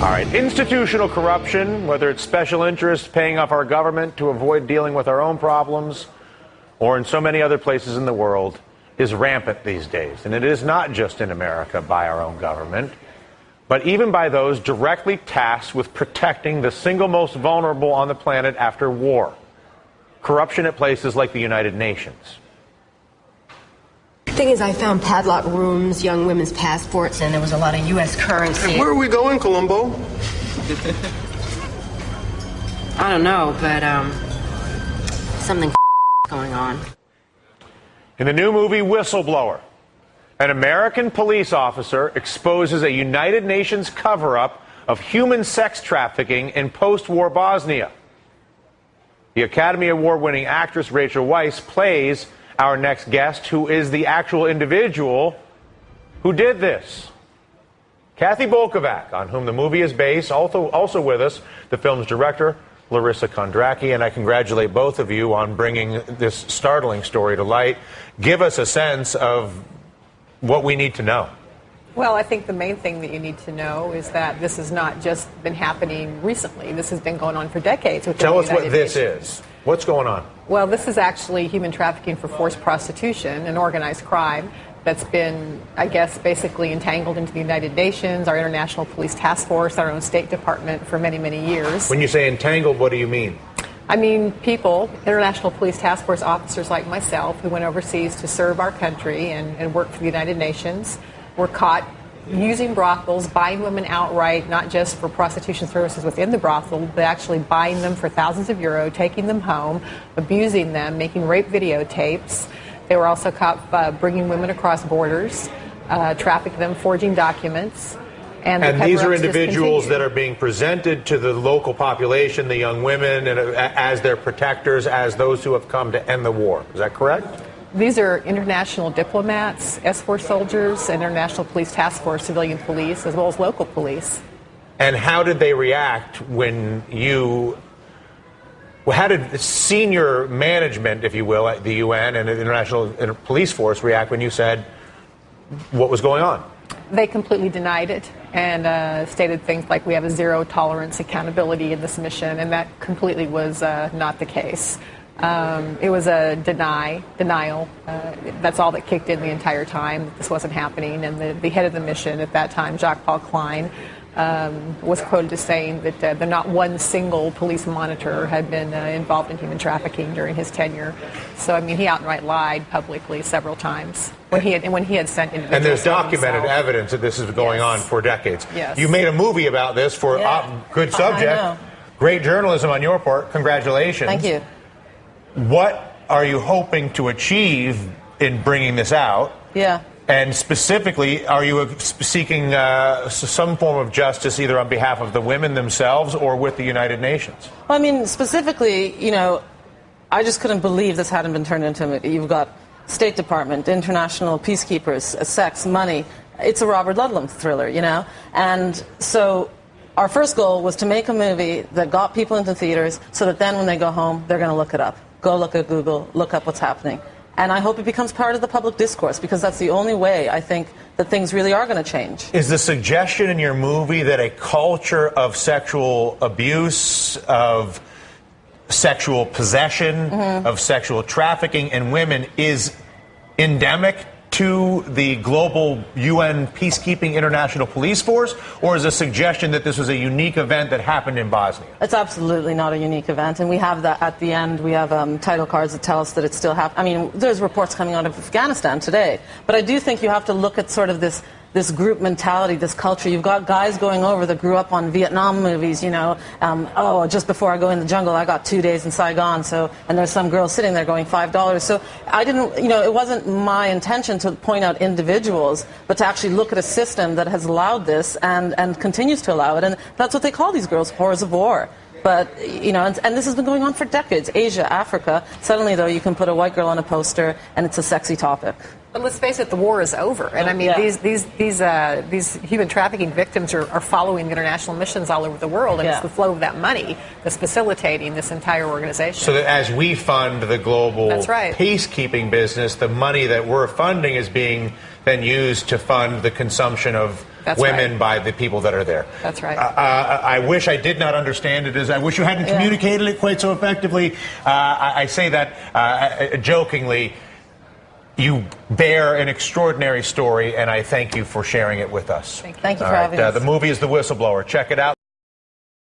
All right, institutional corruption, whether it's special interests paying off our government to avoid dealing with our own problems, or in so many other places in the world, is rampant these days. And it is not just in America by our own government, but even by those directly tasked with protecting the single most vulnerable on the planet after war. Corruption at places like the United Nations. The thing is, I found padlock rooms, young women's passports, and there was a lot of U.S. currency. Hey, where are we going, Columbo? I don't know, but something going on. In the new movie Whistleblower, an American police officer exposes a United Nations cover-up of human sex trafficking in post-war Bosnia. The Academy Award-winning actress Rachel Weisz plays our next guest, who is the actual individual who did this. Kathy Bolkovac, on whom the movie is based, also with us, the film's director, Larissa Kondracki, and I congratulate both of you on bringing this startling story to light. Give us a sense of what we need to know. Well, I think the main thing that you need to know is that this has not just been happening recently. This has been going on for decades. Tell us what this is. What's going on? Well, this is actually human trafficking for forced prostitution, an organized crime that's been, I guess, basically entangled into the United Nations, our International Police Task Force, our own State Department for many, many years. When you say entangled, what do you mean? I mean, people, International Police Task Force officers like myself, who went overseas to serve our country and work for the United Nations, were caught using brothels, buying women outright, not just for prostitution services within the brothel, but actually buying them for thousands of euros, taking them home, abusing them, making rape videotapes. They were also caught bringing women across borders, trafficking them, forging documents. And these are individuals that are being presented to the local population, the young women, and as their protectors, as those who have come to end the war. Is that correct? These are international diplomats, S4 soldiers, International Police Task Force, civilian police, as well as local police. And how did they react when how did senior management, if you will, at the UN and the International Police Force react when you said what was going on? They completely denied it and stated things like we have a zero tolerance accountability in this mission, and that completely was not the case. It was a denial. That's all that kicked in the entire time, that this wasn't happening. And the head of the mission at that time, Jacques-Paul Klein, was quoted as saying that not one single police monitor had been involved in human trafficking during his tenure. So, I mean, he outright lied publicly several times when he had sent individuals. And there's documented evidence that this is going on for decades. Yes. You made a movie about this for good subject. Great journalism on your part. Congratulations. Thank you. What are you hoping to achieve in bringing this out? Yeah. And specifically, are you seeking some form of justice either on behalf of the women themselves or with the United Nations? Well, I mean, specifically, you know, I just couldn't believe this hadn't been turned into. You've got State Department, international peacekeepers, sex, money. It's a Robert Ludlum thriller, you know? And so our first goal was to make a movie that got people into theaters so that then when they go home, they're going to look it up. Go look at Google, look up what's happening. And I hope it becomes part of the public discourse, because that's the only way, I think, that things really are going to change. Is the suggestion in your movie that a culture of sexual abuse, of sexual possession, of sexual trafficking in women is endemic to the global UN peacekeeping international police force, or is a suggestion that this was a unique event that happened in Bosnia? It's absolutely not a unique event, and we have that at the end. We have title cards that tell us that it still happened. I mean, there's reports coming out of Afghanistan today, but I do think you have to look at sort of this group mentality, this culture. You've got guys going over that grew up on Vietnam movies, you know, oh, just before I go in the jungle, I got 2 days in Saigon, so, and there's some girl sitting there going $5. So I didn't, you know, it wasn't my intention to point out individuals, but to actually look at a system that has allowed this and continues to allow it. And that's what they call these girls, whores of war. But, you know, and this has been going on for decades. Asia, Africa. Suddenly, though, you can put a white girl on a poster and it's a sexy topic. But let's face it, the war is over. And I mean, these human trafficking victims are following international missions all over the world. And it's the flow of that money that's facilitating this entire organization. So that as we fund the global peacekeeping business, the money that we're funding is being then used to fund the consumption of That's women right. by the people that are there. That's right. I wish I did not understand it as I wish you hadn't communicated it quite so effectively. I say that jokingly. You bear an extraordinary story, and I thank you for sharing it with us. Thank you for having us. The movie is The Whistleblower. Check it out.